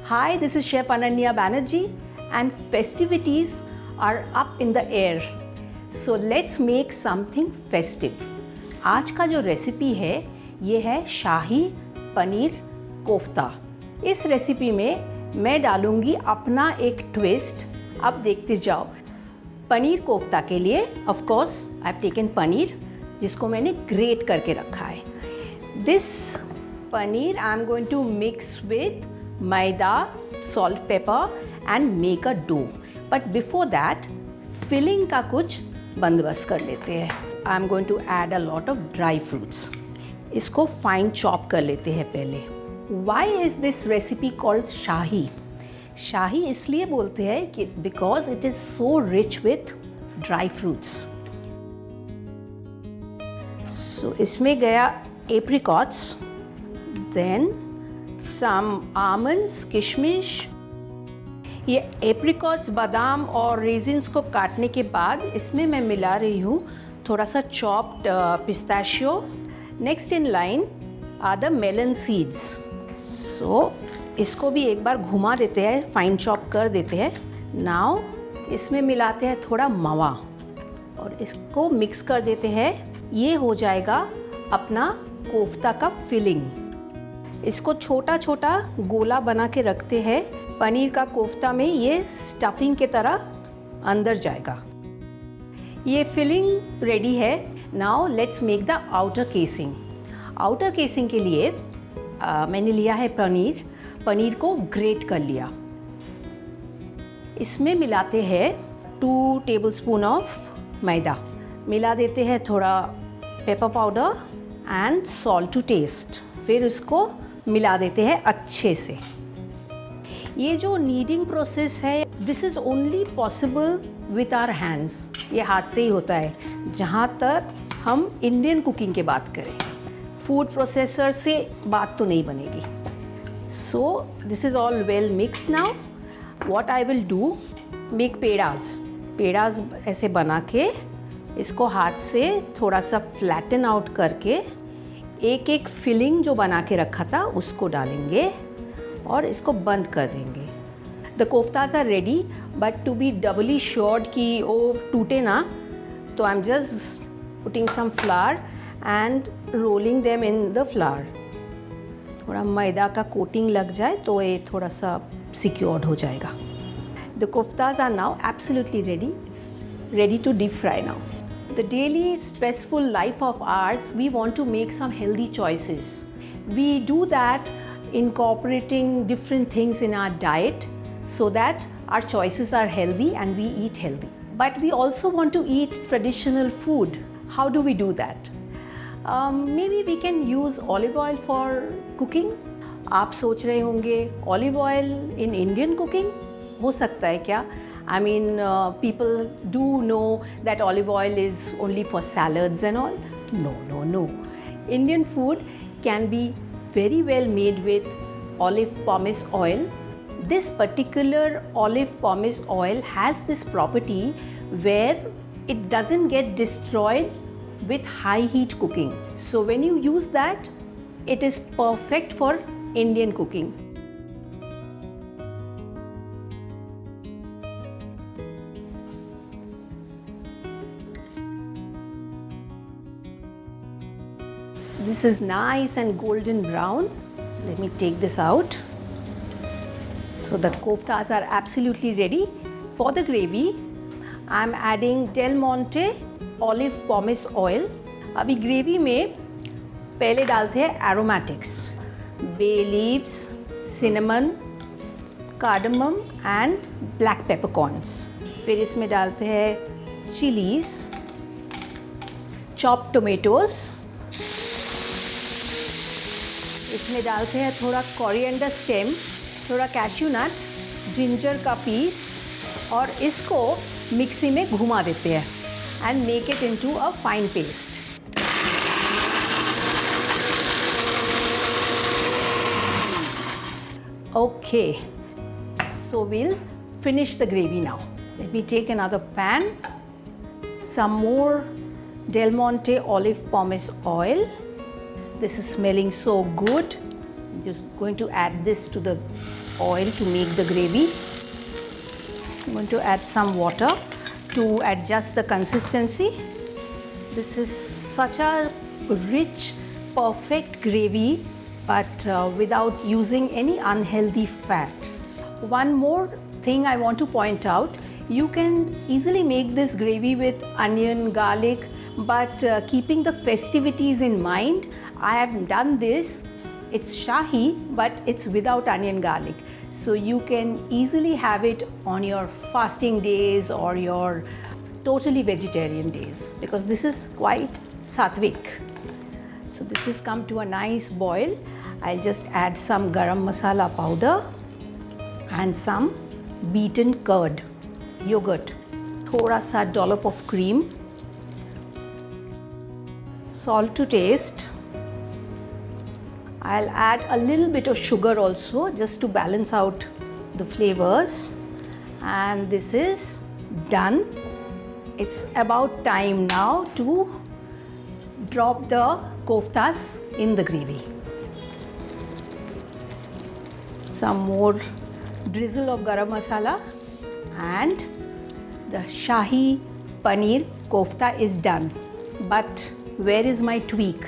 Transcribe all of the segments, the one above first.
Hi, this is Chef Ananya Banerjee and festivities are up in the air. So let's make something festive. आज का जो recipe है ये है शाही पनीर कोफ्ता। इस रेसिपी में मैं डालूंगी अपना एक ट्विस्ट। अब देखते जाओ। पनीर कोफ्ता के लिए of course I have taken paneer जिसको मैंने ग्रेट करके रखा है। This paneer I am going to mix with maida, salt, pepper and make a dough. But before that filling का कुछ बंदोबस्त कर लेते हैं। I am going to add a lot of dry fruits. इसको फाइन चॉप कर लेते हैं पहले। Why is this recipe called shahi? शाही इसलिए बोलते हैं कि because it is so rich with dry fruits. So इसमें गया एप्रिकॉट्स, देन सम आमंड्स, किशमिश। ये एप्रिकॉट्स, बादाम और रेजिन्स को काटने के बाद इसमें मैं मिला रही हूँ थोड़ा सा chopped pistachio. Next in line are the melon seeds. So इसको भी एक बार घुमा देते हैं, फाइन चॉप कर देते हैं। नाउ इसमें मिलाते हैं थोड़ा मावा और इसको मिक्स कर देते हैं। ये हो जाएगा अपना कोफ्ता का फिलिंग। इसको छोटा छोटा गोला बना के रखते हैं। पनीर का कोफ्ता में ये स्टफिंग के तरह अंदर जाएगा। ये फिलिंग रेडी है। Now let's make the outer casing. Outer casing के लिए मैंने लिया है पनीर को ग्रेट कर लिया। इसमें मिलाते हैं 2 टेबलस्पून ऑफ मैदा, मिला देते हैं थोड़ा pepper powder and salt to taste. फिर इसको मिला देते हैं अच्छे से। ये जो नीडिंग प्रोसेस है this is only possible with our hands. ये हाथ से ही होता है जहाँ तक हम इंडियन कुकिंग की बात करें। फूड प्रोसेसर से बात तो नहीं बनेगी। So this is all well mix. Now what I will do, make pedas ऐसे बना के इसको हाथ से थोड़ा सा फ्लैटन आउट करके एक एक फिलिंग जो बना के रखा था उसको डालेंगे और इसको बंद कर देंगे। The koftas are ready, but to be doubly sured कि वो टूटे ना, तो I am just putting some flour and rolling them in the flour. थोड़ा मैदा का कोटिंग लग जाए तो ये थोड़ा सा सिक्योर्ड हो जाएगा। The koftas are now absolutely ready. It's ready to deep fry now. The daily stressful life of ours, we want to make some healthy choices. We do that incorporating different things in our diet so that our choices are healthy and we eat healthy. But we also want to eat traditional food. How do we do that? Maybe we can use olive oil for cooking. आप सोच रहे होंगे olive oil in Indian cooking? हो सकता है क्या? I mean, people do know that olive oil is only for salads and all. No. Indian food can be very well made with olive pomace oil. This particular olive pomace oil has this property where it doesn't get destroyed with high heat cooking. So when you use that, it is perfect for Indian cooking. This is nice and golden brown. Let me take this out. So the koftas are absolutely ready. For the gravy, I am adding Del Monte Olive Pomace Oil. अभी gravy में पहले डालते हैं aromatics, bay leaves, cinnamon, cardamom and black peppercorns. फिर इसमें डालते हैं chilies, chopped tomatoes. इसमें डालते हैं थोड़ा कोरिएंडर स्टेम, थोड़ा कैश्यू नट, जिंजर का पीस और इसको मिक्सी में घुमा देते हैं and make it into a fine paste. Okay, so will finish the gravy now. Let me take another pan, some more Del Monte Olive Pomace Oil. This is smelling so good. Just going to add this to the oil to make the gravy. I'm going to add some water to adjust the consistency. This is such a rich, perfect gravy, but without using any unhealthy fat. One more thing I want to point out, you can easily make this gravy with onion, garlic, but keeping the festivities in mind, I have done this. It's Shahi, but it's without onion garlic. So you can easily have it on your fasting days or your totally vegetarian days, because this is quite sattvic. So this has come to a nice boil. I'll just add some garam masala powder and some beaten curd, yogurt, thoda sa dollop of cream, salt to taste. I'll add a little bit of sugar also, just to balance out the flavors. And this is done. It's about time now to drop the koftas in the gravy. Some more drizzle of garam masala, and the Shahi Paneer Kofta is done. But where is my tweak?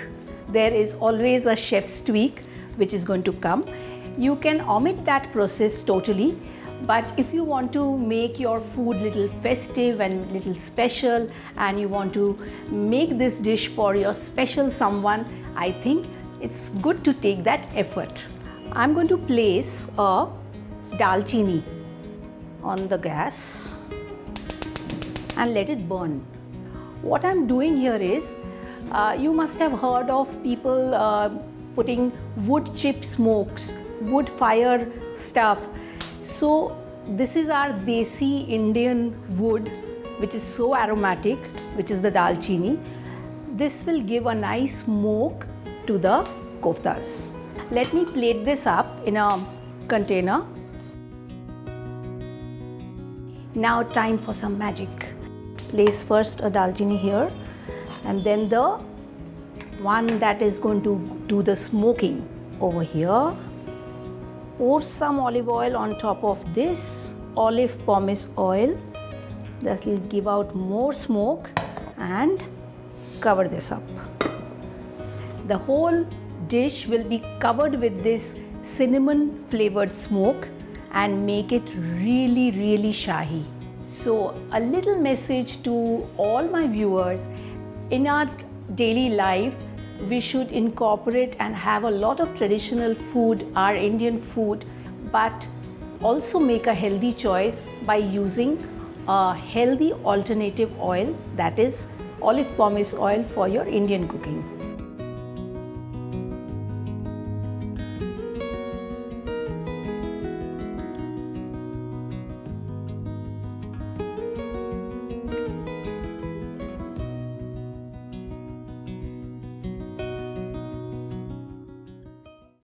There is always a chef's tweak which is going to come. You can omit that process totally, but if you want to make your food little festive and little special, and you want to make this dish for your special someone, I think it's good to take that effort. I'm going to place a dalchini on the gas and let it burn. What I'm doing here is, you must have heard of people putting wood chip smokes, wood fire stuff. So this is our desi Indian wood, which is so aromatic, which is the dalchini. This will give a nice smoke to the koftas. Let me plate this up in a container. Now time for some magic. Place first a dalchini here, and then the one that is going to do the smoking over here. Pour some olive oil on top of this olive pomace oil. That will give out more smoke, and cover this up. The whole dish will be covered with this cinnamon flavored smoke and make it really, really Shahi. So a little message to all my viewers: in our daily life, we should incorporate and have a lot of traditional food, our Indian food, but also make a healthy choice by using a healthy alternative oil, that is olive pomace oil, for your Indian cooking.